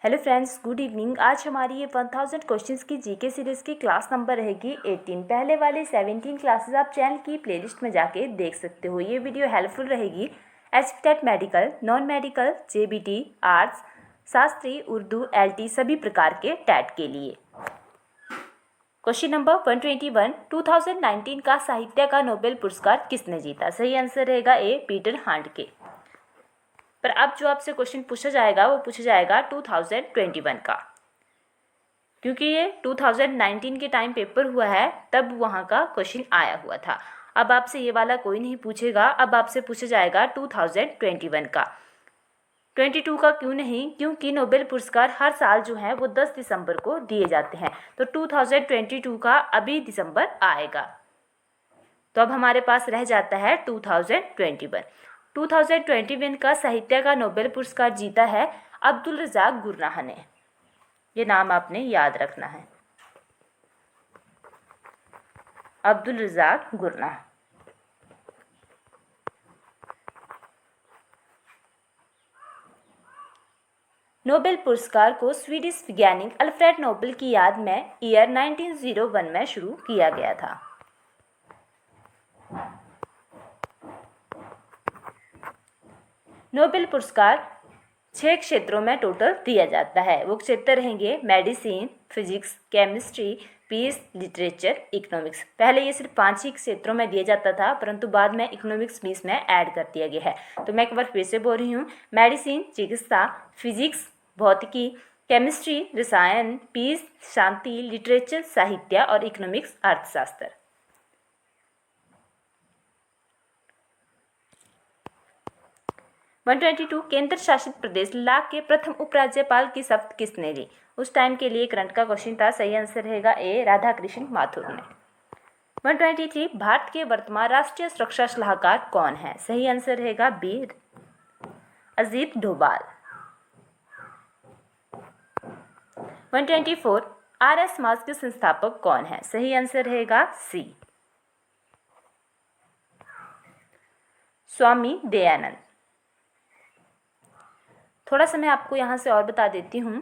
Hello friends, good evening. आज हमारी ये 1000 क्वेश्चंस की जीके सीरीज़ की क्लास नंबर रहेगी 18। पहले वाले 17 क्लासेस आप चैनल की प्लेलिस्ट में जाके देख सकते हो। ये वीडियो हेल्पफुल रहेगी STET medical, non medical, JBT, arts, Shastri, Urdu, LT सभी प्रकार के टैट के लिए। क्वेश्चन नंबर 121, 2019 का साहित्य का नोबेल पुरस्कार किसने जीता? सही आंसर रहेगा ए, पीटर हांडके। पर अब जो आपसे क्वेश्चन पूछा जाएगा वो पूछा जाएगा 2021 का, क्योंकि ये 2019 के टाइम पेपर हुआ है तब वहाँ का क्वेश्चन आया हुआ था। अब आपसे ये वाला कोई नहीं पूछेगा, अब आपसे पूछा जाएगा 2021 का। 22 का क्यों नहीं? क्योंकि नोबेल पुरस्कार हर साल जो है वो 10 दिसंबर को दिए जाते हैं, तो 2022 का अभी दिसंबर आएगा, तो अब हमारे पास रह जाता है 2021। 2021 का साहित्य का नोबेल पुरस्कार जीता है अब्दुल रज़ाक गुरनाह ने। ये नाम आपने याद रखना है, अब्दुल रज़ाक गुरनाह। नोबेल पुरस्कार को स्वीडिश वैज्ञानिक अल्फ्रेड नोबेल की याद में ईयर 1901 में शुरू किया गया था। नोबेल पुरस्कार 6 क्षेत्रों में टोटल दिया जाता है। वो क्षेत्र रहेंगे medicine, physics, chemistry, peace, literature, economics. पहले ये सिर्फ 5 ही क्षेत्रों में दिया जाता था, परंतु बाद में इकोनॉमिक्स भी इसमें ऐड कर दिया गया है। तो मैं एक बार फिर से बोल रही हूँ, मेडिसिन चिकित्सा, फिजिक्स भौतिकी, केमिस्ट्री रसायन, पीस शांति, लिटरेचर साहित्य और इकोनॉमिक्स अर्थशास्त्र। वन 122 केंद्र शासित प्रदेश लद्दाख के प्रथम उपराज्यपाल की शपथ किसने ली? उस टाइम के लिए करंट का क्वेश्चन था। सही आंसर रहेगा ए, राधाकृष्ण माथुर ने। 123 भारत के वर्तमान राष्ट्रीय सुरक्षा सलाहकार कौन है? सही आंसर रहेगा बी, अजीत डोभाल। 124 आर्य समाज के संस्थापक कौन है? सही आंसर रहेगा सी, स्वामी दयानंद। थोड़ा सा मैं आपको यहाँ से और बता देती हूँ।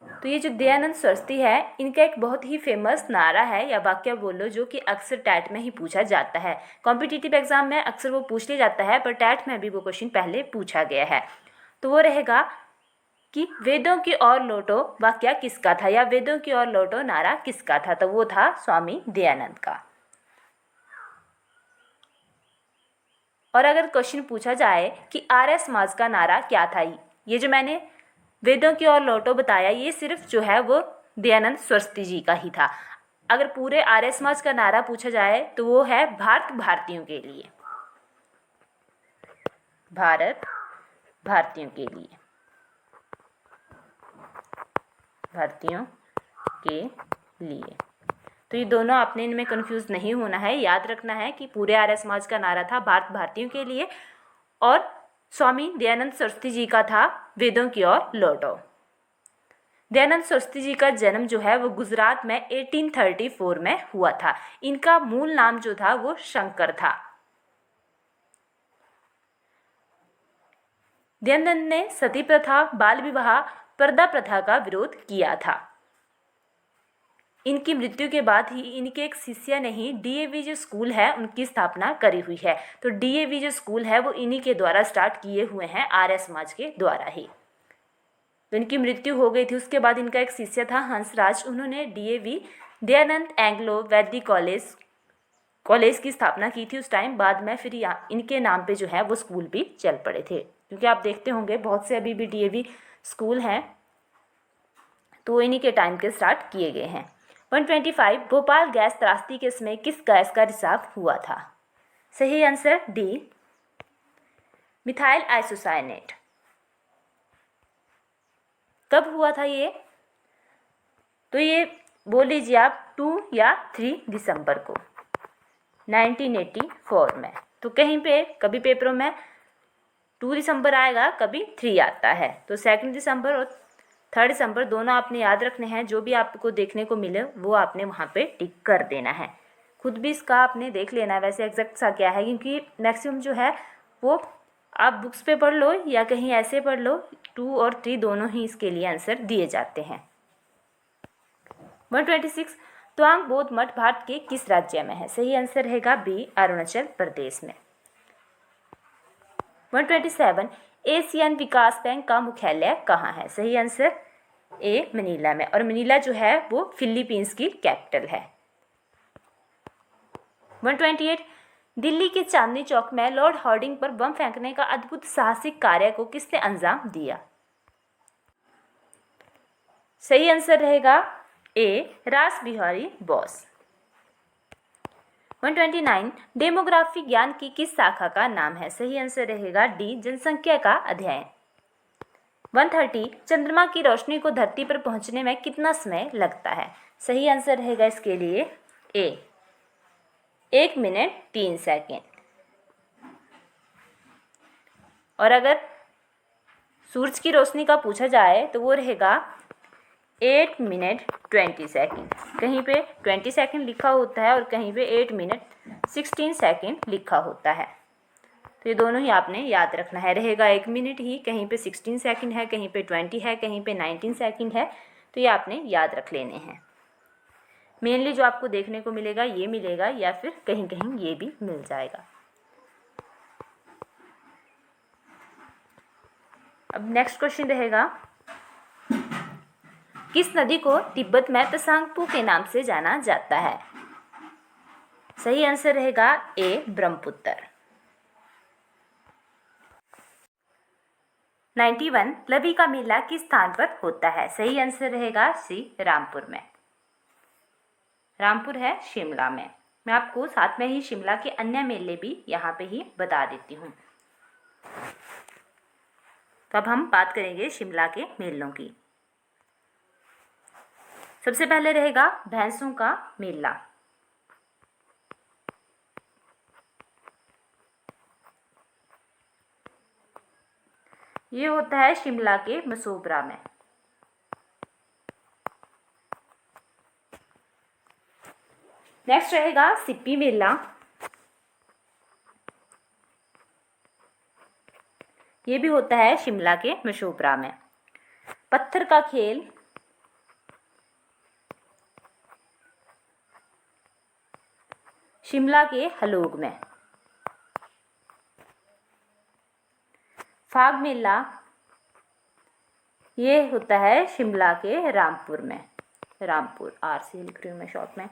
तो ये जो दयानंद सरस्वती है, इनका एक बहुत ही फेमस नारा है या वाक्य बोलो जो कि अक्सर टैट में ही पूछा जाता है। कॉम्पिटिटिव एग्जाम में अक्सर वो पूछ लिया जाता है, पर टैट में भी वो क्वेश्चन पहले पूछा गया है। तो वो रहेगा कि वेदों की ओर लौटो वाक्य किसका था, या वेदों की ओर लौटो नारा किसका था? तो वो था स्वामी दयानंद का। और अगर क्वेश्चन पूछा जाए कि आर्य समाज का नारा क्या था, ये जो मैंने वेदों की ओर लौटो बताया, ये सिर्फ जो है वो दयानंद सरस्वती जी का ही था। अगर पूरे आर्य समाज का नारा पूछा जाए तो वो है भारत भारतीयों के लिए, भारत भारतीयों के लिए, भारतीयों के लिए। तो ये दोनों आपने इनमें कंफ्यूज नहीं होना है, याद रखना है कि पूरे आर्य समाज का नारा था भारत भारतीयों के लिए, और स्वामी दयानंद सरस्वती जी का था वेदों की ओर लौटो। दयानंद सरस्वती जी का जन्म जो है वो गुजरात में 1834 में हुआ था। इनका मूल नाम जो था वो शंकर था। दयानंद ने सती प्रथा, बाल विवाह, पर्दा प्रथा का विरोध किया था। इनकी मृत्यु के बाद ही इनके एक शिष्य ने ही डीएवी जो स्कूल है उनकी स्थापना करी हुई है। तो डीएवी जो स्कूल है वो इन्हीं के द्वारा स्टार्ट किए हुए हैं, आर्य समाज के द्वारा ही। तो इनकी मृत्यु हो गई थी, उसके बाद इनका एक शिष्य था हंसराज, उन्होंने डीएवी दयानंद एंग्लो वैदिक कॉलेज की स्थापना की थी उस टाइम। बाद में फिर यहाँ इनके नाम पे जो है वो स्कूल भी चल पड़े थे, क्योंकि आप देखते होंगे बहुत से अभी भी डीएवी स्कूल हैं, तो इन्हीं के टाइम के स्टार्ट किए गए हैं। 125 भोपाल गैस त्रासदी के समय किस गैस का रिसाव हुआ था? सही आंसर डी, मिथाइल आइसोसाइनेट। कब हुआ था ये? तो ये बोल लीजिए आप 2 या 3 दिसंबर को 1984 में। तो कहीं पे कभी पेपरों में 2 दिसंबर आएगा, कभी 3 आता है। तो 2 दिसंबर और 3 दिसंबर दोनों आपने याद रखने हैं। जो भी आपको देखने को मिले वो आपने वहाँ पे टिक कर देना है। खुद भी इसका आपने देख लेना है वैसे एग्जैक्ट सा क्या है, क्योंकि मैक्सिमम जो है वो आप बुक्स पे पढ़ लो या कहीं ऐसे पढ़ लो, 2 और 3 दोनों ही इसके लिए आंसर दिए जाते हैं। 126 तवांग बौद्ध मठ भारत के किस राज्य में है? सही आंसर रहेगा बी, अरुणाचल प्रदेश में। 127 एशियन विकास बैंक का मुख्यालय कहाँ है? सही आंसर ए, मनीला में, और मनीला जो है वो फिलीपींस की कैपिटल है। 128 दिल्ली के चांदनी चौक में लॉर्ड हार्डिंग पर बम फेंकने का अद्भुत साहसिक कार्य को किसने अंजाम दिया? सही आंसर रहेगा ए, रास बिहारी बोस। 129 डेमोग्राफी ज्ञान की किस शाखा का नाम है? सही आंसर रहेगा डी, जनसंख्या का अध्ययन। 130 चंद्रमा की रोशनी को धरती पर पहुंचने में कितना समय लगता है? सही आंसर रहेगा इसके लिए ए, 1 मिनट 3 सेकेंड। और अगर सूरज की रोशनी का पूछा जाए तो वो रहेगा 8 मिनट 20 सेकेंड। कहीं पे 20 सेकेंड लिखा होता है और कहीं पे 8 मिनट 16 सेकेंड लिखा होता है, तो ये दोनों ही आपने याद रखना है। रहेगा 1 मिनट ही, कहीं पे 16 सेकेंड है, कहीं पे 20 है, कहीं पे 19 सेकेंड है, तो ये आपने याद रख लेने हैं। मेनली जो आपको देखने को मिलेगा ये मिलेगा, या फिर कहीं कहीं ये भी मिल जाएगा। अब नेक्स्ट क्वेश्चन रहेगा, किस नदी को तिब्बत में त्सांगपो के नाम से जाना जाता है? सही आंसर रहेगा ए, ब्रह्मपुत्र। 91 लवी का मेला किस स्थान पर होता है? सही आंसर रहेगा सी, रामपुर में। रामपुर है शिमला में। मैं आपको साथ में ही शिमला के अन्य मेले भी यहाँ पे ही बता देती हूँ। तो अब हम बात करेंगे शिमला के मेलों की। सबसे पहले रहेगा भैंसों का मेला। ये होता है शिमला के मशोबरा में। नेक्स्ट रहेगा सिप्पी मेला। ये भी होता है शिमला के मशोबरा में। पत्थर का खेल शिमला के हलोग में। फाग मेला ये होता है शिमला के रामपुर में। रामपुर RC लिख रही हूँ मैं शॉर्ट में।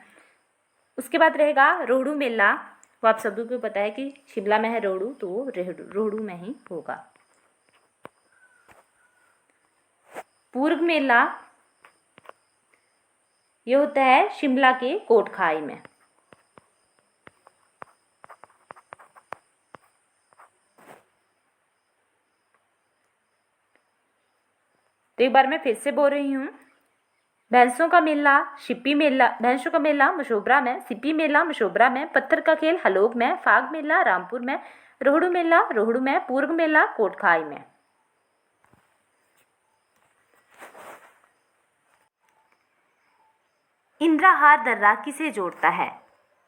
उसके बाद रहेगा रोहड़ू मेला। वो आप सभी को पता है कि शिमला में है रोहड़ू, तो वो रोहड़ू में ही होगा। पूर्व मेला ये होता है शिमला के कोटखाई में। तो एक बार मैं फिर से बोल रही हूँ, भैंसों का मेला भैंसों का मेला मशोबरा में, सिप्पी मेला मशोबरा में, पत्थर का खेल हलोग में, फाग मेला रामपुर में, रोहड़ू मेला रोहड़ू में, पूर्व मेला कोटखाई में। इंद्राहार दर्रा किसे जोड़ता है?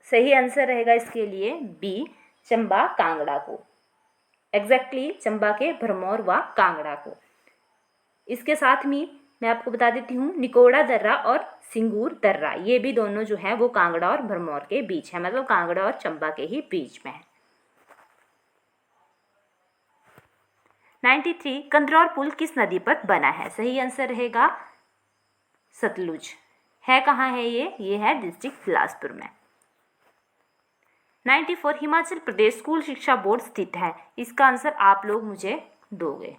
सही आंसर रहेगा इसके लिए बी, चंबा कांगड़ा को। एग्जैक्टली चंबा के भरमौर व कांगड़ा को। इसके साथ में मैं आपको बता देती हूँ, निकोड़ा दर्रा और सिंगूर दर्रा, ये भी दोनों जो है वो कांगड़ा और भरमौर के बीच है, मतलब कांगड़ा और चंबा के ही बीच में है। 93 कंदरौर पुल किस नदी पर बना है? सही आंसर रहेगा सतलुज। है कहाँ है ये है डिस्ट्रिक्ट बिलासपुर में। 94 हिमाचल प्रदेश स्कूल शिक्षा बोर्ड स्थित है। इसका आंसर आप लोग मुझे दोगे,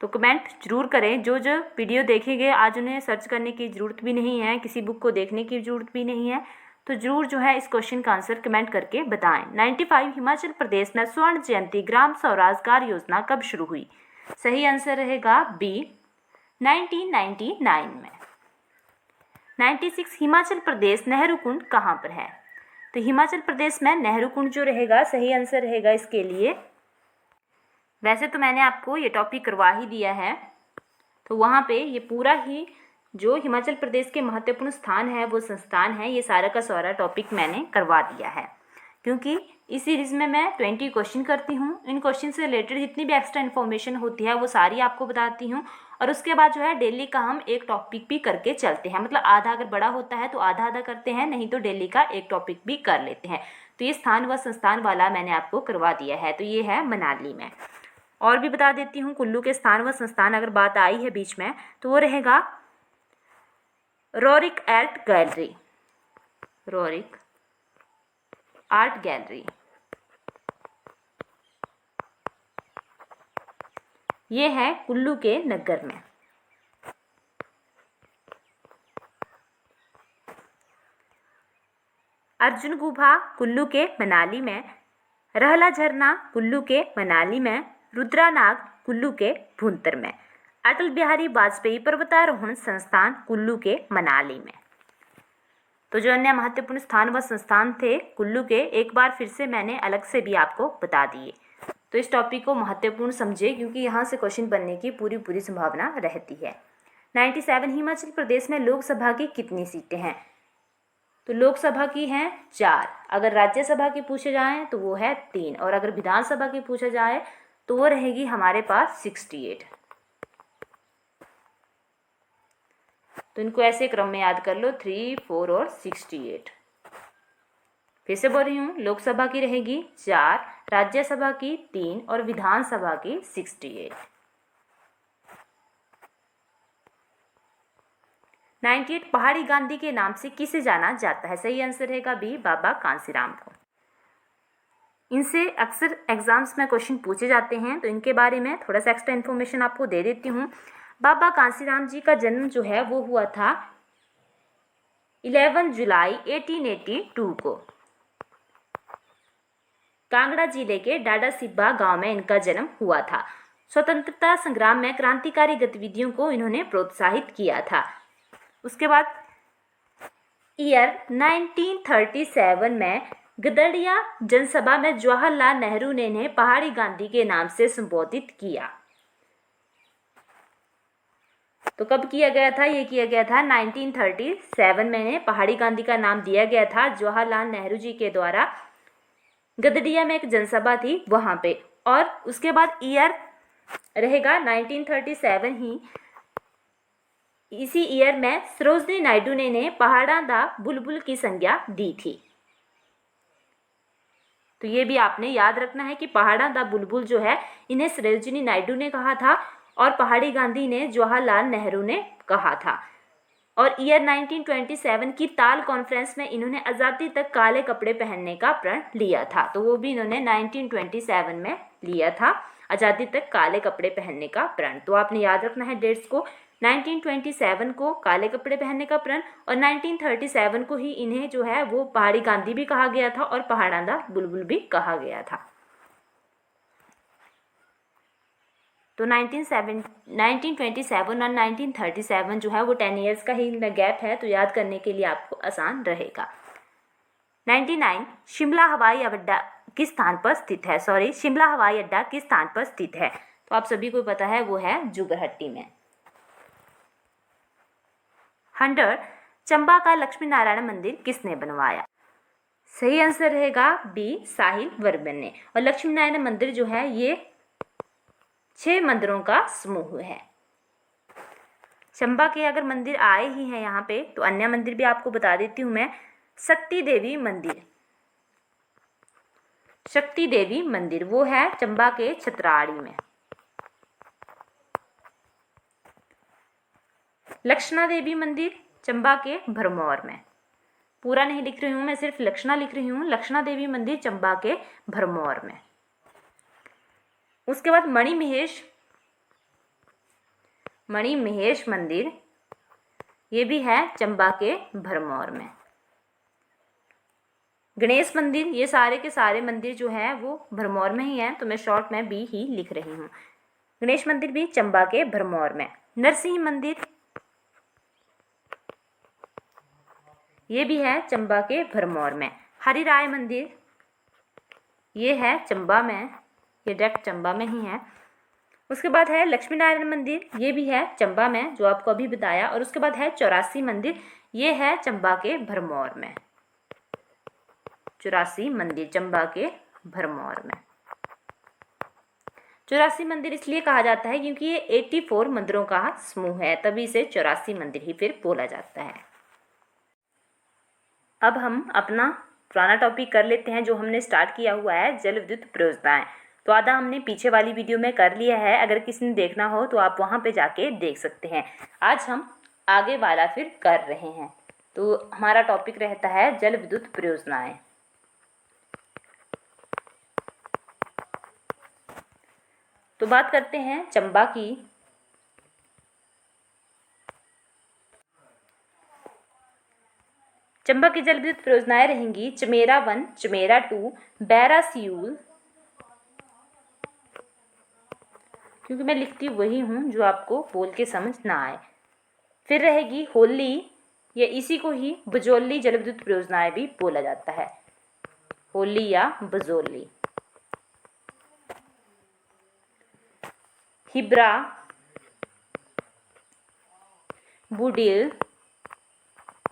तो कमेंट जरूर करें। जो जो वीडियो देखेंगे आज उन्हें सर्च करने की ज़रूरत भी नहीं है, किसी बुक को देखने की ज़रूरत भी नहीं है, तो ज़रूर जो है इस क्वेश्चन का आंसर कमेंट करके बताएं। 95 हिमाचल प्रदेश में स्वर्ण जयंती ग्राम स्वरोजगार योजना कब शुरू हुई? सही आंसर रहेगा बी, 1999 में। 96 हिमाचल प्रदेश नेहरू कुंड कहाँ पर है? तो हिमाचल प्रदेश में नेहरू कुंड जो रहेगा, सही आंसर रहेगा इसके लिए, वैसे तो मैंने आपको ये टॉपिक करवा ही दिया है, तो वहाँ पे ये पूरा ही जो हिमाचल प्रदेश के महत्वपूर्ण स्थान है वो संस्थान है, ये सारा का सारा टॉपिक मैंने करवा दिया है। क्योंकि इस सीरीज़ में मैं 20 क्वेश्चन करती हूँ। इन क्वेश्चन से रिलेटेड जितनी भी एक्स्ट्रा इन्फॉर्मेशन होती है वो सारी आपको बताती हूँ। और उसके बाद जो है डेली का हम एक टॉपिक भी करके चलते हैं, मतलब आधा अगर बड़ा होता है तो आधा आधा करते हैं, नहीं तो डेली का एक टॉपिक भी कर लेते हैं। तो ये स्थान व संस्थान वाला मैंने आपको करवा दिया है। तो ये है मनाली में। और भी बता देती हूँ, कुल्लू के स्थान व संस्थान अगर बात आई है बीच में तो वो रहेगा Roerich art gallery. Roerich art gallery ये है कुल्लू के नगर में। अर्जुन गुफा कुल्लू के मनाली में, रहला झरना कुल्लू के मनाली में, रुद्रानाग कुल्लू के भुंतर में, अटल बिहारी वाजपेयी पर्वतारोहण संस्थान कुल्लू के मनाली में। तो जो अन्य महत्वपूर्ण स्थान व संस्थान थे कुल्लू के, एक बार फिर से मैंने अलग से भी आपको बता दिए। तो इस टॉपिक को महत्वपूर्ण समझिए क्योंकि यहाँ से क्वेश्चन बनने की पूरी संभावना रहती है। 97 हिमाचल प्रदेश में लोकसभा की कितनी सीटें हैं? तो लोकसभा की हैं 4। अगर राज्यसभा की पूछे जाएँ तो वो है 3, और अगर विधानसभा की पूछा जाए तो वो रहेगी हमारे पास 68। तो इनको ऐसे क्रम में याद कर लो, 3, 4 और 68। फिर से बोल रही हूँ, लोकसभा की रहेगी 4, राज्यसभा की 3 और विधानसभा की 68। 98 पहाड़ी गांधी के नाम से किसे जाना जाता है? सही आंसर रहेगा बी, बाबा कांसीराम को। इनसे अक्सर एग्जाम्स में क्वेश्चन पूछे जाते हैं, तो इनके बारे में थोड़ा सा एक्स्ट्रा इन्फॉर्मेशन आपको दे देती हूँ। बाबा कांसीराम जी का जन्म जो है वो हुआ था 11 जुलाई 1882 को। कांगड़ा जिले के डाडा सिब्बा गांव में इनका जन्म हुआ था। स्वतंत्रता संग्राम में क्रांतिकारी गतिविधियों को इन्होंने प्रोत्साहित किया था। उसके बाद ईयर 1937 में गदड़िया जनसभा में जवाहरलाल नेहरू ने इन्हें पहाड़ी गांधी के नाम से संबोधित किया। तो कब किया गया था? ये किया गया था 1937 में पहाड़ी गांधी का नाम दिया गया था जवाहरलाल नेहरू जी के द्वारा। गदड़िया में एक जनसभा थी वहां पे। और उसके बाद ईयर रहेगा 1937 ही। इसी ईयर में सरोजनी नायडू ने इन्हें पहाड़ा दा बुलबुल की संज्ञा दी थी। तो ये भी आपने याद रखना है कि पहाड़ा दा बुलबुल जो है इन्हें सरोजनी नायडू ने कहा था और पहाड़ी गांधी ने जवाहरलाल नेहरू ने कहा था। और ईयर 1927 की ताल कॉन्फ्रेंस में इन्होंने आज़ादी तक काले कपड़े पहनने का प्रण लिया था। तो वो भी इन्होंने 1927 में लिया था, आज़ादी तक काले कपड़े पहनने का प्रण। तो आपने याद रखना है डेट्स को, 1927 को काले कपड़े पहनने का प्रण और 1937 को ही इन्हें जो है वो पहाड़ी गांधी भी कहा गया था और पहाड़ा दा बुलबुल भी कहा गया था। तो 1927 और 1937 जो है वो 10 ईयर्स का ही गैप है, तो याद करने के लिए आपको आसान रहेगा। 99 शिमला हवाई अड्डा किस स्थान पर स्थित है? शिमला हवाई अड्डा किस स्थान पर स्थित है? तो आप सभी को पता है वो है जुगरहट्टी में। 100 चंबा का लक्ष्मी नारायण मंदिर किसने बनवाया? सही आंसर रहेगा बी, साहिल वर्मन ने। और लक्ष्मी नारायण मंदिर जो है ये 6 मंदिरों का समूह है। चंबा के अगर मंदिर आए ही हैं यहाँ पे तो अन्य मंदिर भी आपको बता देती हूँ मैं। शक्ति देवी मंदिर, शक्ति देवी मंदिर वो है चंबा के छतराड़ी में। लक्षणा देवी मंदिर चंबा के भरमौर में। पूरा नहीं लिख रही हूँ मैं, सिर्फ लक्षणा लिख रही हूँ। लक्षणा देवी मंदिर चंबा के भरमौर में। उसके बाद मणि महेश मंदिर ये भी है चंबा के भरमौर में। गणेश मंदिर, ये सारे के सारे मंदिर जो हैं वो भरमौर में ही हैं, तो मैं शॉर्ट में बी ही लिख रही हूँ। गणेश मंदिर भी चंबा के भरमौर में। नरसिंह मंदिर ये भी है चंबा के भरमौर में। हरिराय मंदिर ये है चंबा में, ये डायरेक्ट चंबा में ही है। उसके बाद है लक्ष्मी नारायण मंदिर, ये भी है चंबा में जो आपको अभी बताया। और उसके बाद है 84 मंदिर, ये है चंबा के भरमौर में। 84 मंदिर चंबा के भरमौर में। 84 मंदिर इसलिए कहा जाता है क्योंकि ये 84 मंदिरों का समूह है, तभी इसे 84 मंदिर ही फिर बोला जाता है। अब हम अपना पुराना टॉपिक कर लेते हैं जो हमने स्टार्ट किया हुआ है, जल विद्युत परियोजनाएं। तो आधा हमने पीछे वाली वीडियो में कर लिया है, अगर किसी ने देखना हो तो आप वहाँ पे जाके देख सकते हैं। आज हम आगे वाला फिर कर रहे हैं। तो हमारा टॉपिक रहता है जल विद्युत परियोजनाएं। तो बात करते हैं चंबा की। चंबा की जल विद्युत परियोजनाएं रहेंगी चमेरा 1, चमेरा 2, बैरा सियूल, क्योंकि मैं लिखती वही हूँ जो आपको बोल के समझ ना आए। फिर रहेगी होली, या इसी को ही बजोली जल विद्युत परियोजनाएं भी बोला जाता है, होली या बजोली। हिब्रा, बुडिल,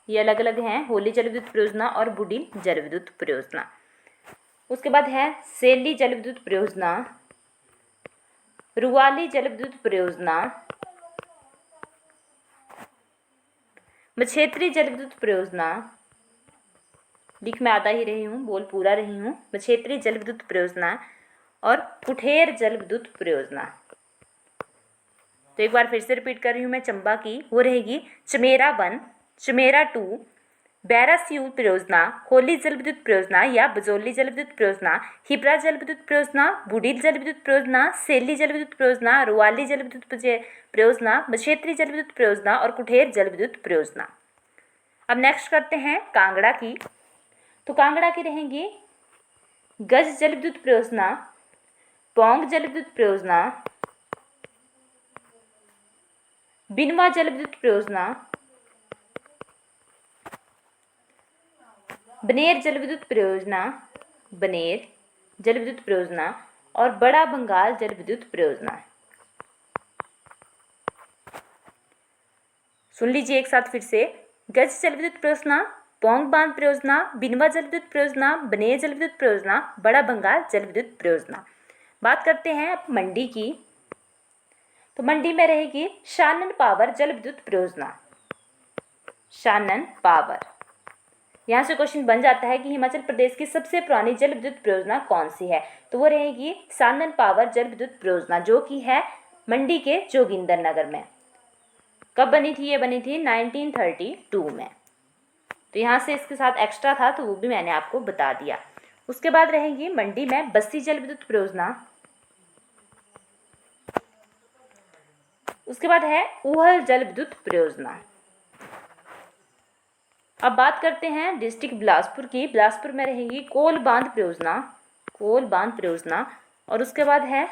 ये अलग अलग हैं, होली जल विद्युत परियोजना और बुडिल जल विद्युत परियोजना। उसके बाद है सेली जल विद्युत परियोजना, रुवाली जल विद्युत परियोजना, मछेत्री जल विद्युत परियोजना, लिख मैं आधा ही रही हूँ, बोल पूरा रही हूँ, मछेत्री जल विद्युत परियोजना और कुठेर जल विद्युत परियोजना। तो एक बार फिर से रिपीट कर रही हूँ मैं चंबा की, वो रहेगी चमेरा 1, चमेरा 2, बैरा सियूल परियोजना, होली जल विद्युत परियोजना या बजोली जल विद्युत परियोजना, हिब्रा जल विद्युत परियोजना, बुडिल जल विद्युत परियोजना, सेली जल विद्युत परियोजना, रुवाली जल विद्युत परियोजना, मछेत्री जल विद्युत परियोजना और कुठेर जल विद्युत परियोजना। अब नेक्स्ट करते हैं कांगड़ा की। तो कांगड़ा की रहेंगी गज जल विद्युत परियोजना, पोंग जल विद्युत परियोजना, बिनवा जल विद्युत परियोजना, बनेर जल विद्युत परियोजना, बनेर जल विद्युत परियोजना और बड़ा बंगाल जल विद्युत परियोजना। सुन लीजिए एक साथ फिर से, गज जल विद्युत परियोजना, पोंग बांध परियोजना, बिनवा जल विद्युत परियोजना, बनेर जल विद्युत परियोजना, बड़ा बंगाल जल विद्युत परियोजना। बात करते हैं अब मंडी की। तो मंडी में रहेगी शानन पावर जल विद्युत परियोजना, शानन पावर। यहाँ से क्वेश्चन बन जाता है कि हिमाचल प्रदेश की सबसे पुरानी जल विद्युत परियोजना कौन सी है। तो वो रहेगी शानन पावर जल विद्युत परियोजना, जो कि है मंडी के जोगिंदर नगर में। कब बनी थी? ये बनी थी 1932 में। तो यहाँ से इसके साथ एक्स्ट्रा था तो वो भी मैंने आपको बता दिया। उसके बाद रहेंगी मंडी में बस्सी जल विद्युत परियोजना। उसके बाद है ऊहल जल विद्युत परियोजना। अब बात करते हैं डिस्ट्रिक्ट बिलासपुर की। बिलासपुर में रहेगी कोल बांध परियोजना, कोल बांध परियोजना और उसके बाद है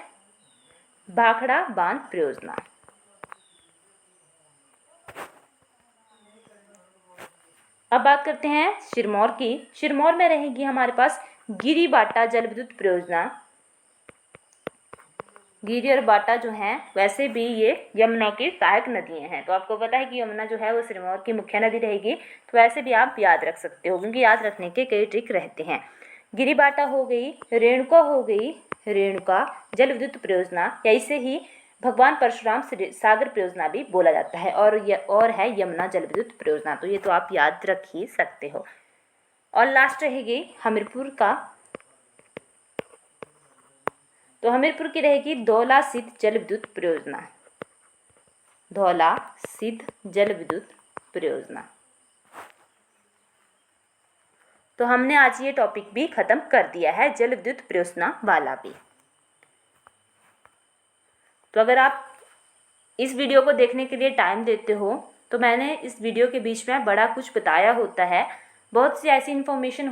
भाखड़ा बांध परियोजना। अब बात करते हैं सिरमौर की। सिरमौर में रहेगी हमारे पास गिरी बाटा जल विद्युत परियोजना। गिरी और बाटा जो हैं वैसे भी ये यमुना की सहायक नदियां हैं। तो आपको पता है कि यमुना जो है वो सिरमौर की मुख्य नदी रहेगी, तो वैसे भी आप याद रख सकते हो क्योंकि याद रखने के कई ट्रिक रहते हैं। गिरी बाटा हो गई, रेणुका हो गई, रेणुका जल विद्युत परियोजना, या इसे ही भगवान परशुराम सागर परियोजना भी बोला जाता है, और है यमुना जल विद्युत परियोजना। तो ये तो आप याद रख ही सकते हो। और लास्ट रहेगी हमीरपुर का। तो हमीरपुर की रहेगी धौला सिद्ध जल विद्युत परियोजना, धौला सिद्ध जल विद्युत परियोजना। तो हमने आज ये टॉपिक भी खत्म कर दिया है, जल विद्युत परियोजना वाला भी। तो अगर आप इस वीडियो को देखने के लिए टाइम देते हो तो मैंने इस वीडियो के बीच में बड़ा कुछ बताया होता है। बहुत सी ऐसी इन्फॉर्मेशन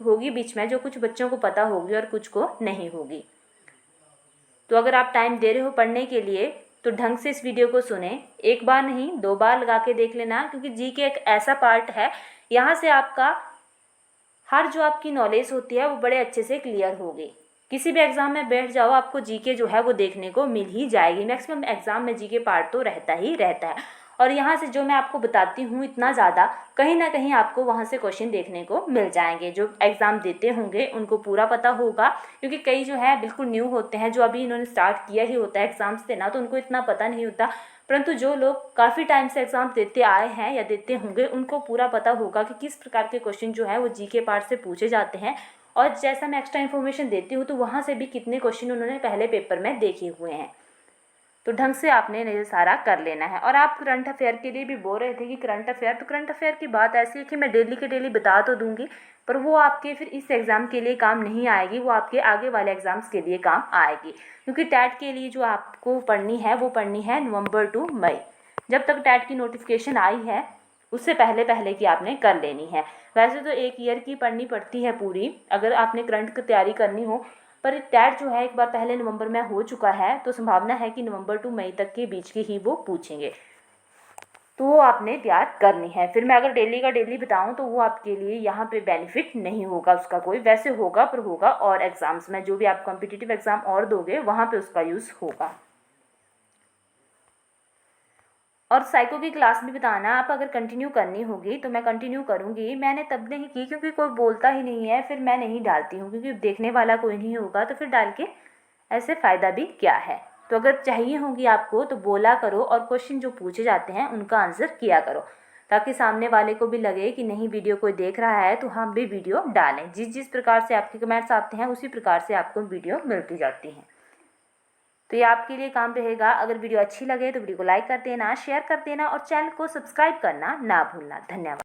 होगी बीच में जो कुछ बच्चों को पता होगी और कुछ को नहीं होगी। तो अगर आप टाइम दे रहे हो पढ़ने के लिए तो ढंग से इस वीडियो को सुने, एक बार नहीं 2 बार लगा के देख लेना, क्योंकि जीके एक ऐसा पार्ट है यहाँ से आपका हर जो आपकी नॉलेज होती है वो बड़े अच्छे से क्लियर होगी। किसी भी एग्जाम में बैठ जाओ आपको जीके जो है वो देखने को मिल ही जाएगी। मैक्सिमम एग्जाम में जीके पार्ट तो रहता ही रहता है। और यहाँ से जो मैं आपको बताती हूँ इतना ज़्यादा, कहीं ना कहीं आपको वहाँ से क्वेश्चन देखने को मिल जाएंगे। जो एग्ज़ाम देते होंगे उनको पूरा पता होगा, क्योंकि कई जो है बिल्कुल न्यू होते हैं, जो अभी इन्होंने स्टार्ट किया ही होता है एग्ज़ाम्स देना, तो उनको इतना पता नहीं होता। परंतु जो लोग काफ़ी टाइम से एग्ज़ाम देते आए हैं या देते होंगे, उनको पूरा पता होगा कि किस प्रकार के क्वेश्चन जो है वो जीके पार्ट से पूछे जाते हैं। और जैसा मैं एक्स्ट्रा इन्फॉर्मेशन देती हूँ तो वहाँ से भी कितने क्वेश्चन उन्होंने पहले पेपर में देखे हुए हैं, तो ढंग से आपने ये सारा कर लेना है। और आप करंट अफेयर के लिए भी बोल रहे थे कि करंट अफेयर, तो करंट अफेयर की बात ऐसी है कि मैं डेली के डेली बता तो दूंगी, पर वो आपके फिर इस एग्ज़ाम के लिए काम नहीं आएगी, वो आपके आगे वाले एग्ज़ाम्स के लिए काम आएगी। क्योंकि टैट के लिए जो आपको पढ़नी है वो पढ़नी है नवंबर टू मई। जब तक टैट की नोटिफिकेशन आई है उससे पहले पहले की आपने कर लेनी है। वैसे तो 1 ईयर की पढ़नी पड़ती है पूरी, अगर आपने करंट की तैयारी करनी हो, पर टैट जो है एक बार पहले नवंबर में हो चुका है, तो संभावना है कि नवंबर टू मई तक के बीच की ही वो पूछेंगे, तो वो आपने तैयार करनी है। फिर मैं अगर डेली का डेली बताऊं तो वो आपके लिए यहाँ पे बेनिफिट नहीं होगा उसका कोई, वैसे होगा पर होगा और एग्ज़ाम्स में जो भी आप कॉम्पिटिटिव एग्ज़ाम और दोगे वहाँ पे उसका यूज़ होगा। और साइको की क्लास भी बताना, आप अगर कंटिन्यू करनी होगी तो मैं कंटिन्यू करूँगी। मैंने तब नहीं की क्योंकि कोई बोलता ही नहीं है, फिर मैं नहीं डालती हूँ, क्योंकि देखने वाला कोई नहीं होगा तो फिर डाल के ऐसे फ़ायदा भी क्या है। तो अगर चाहिए होगी आपको तो बोला करो, और क्वेश्चन जो पूछे जाते हैं उनका आंसर किया करो, ताकि सामने वाले को भी लगे कि नहीं वीडियो कोई देख रहा है तो हम भी वीडियो डालें। जिस जिस प्रकार से आपके कमेंट्स आते हैं उसी प्रकार से आपको वीडियो मिलती जाती हैं। तो ये आपके लिए काम रहेगा। अगर वीडियो अच्छी लगे तो वीडियो को लाइक कर देना, शेयर कर देना और चैनल को सब्सक्राइब करना ना भूलना। धन्यवाद।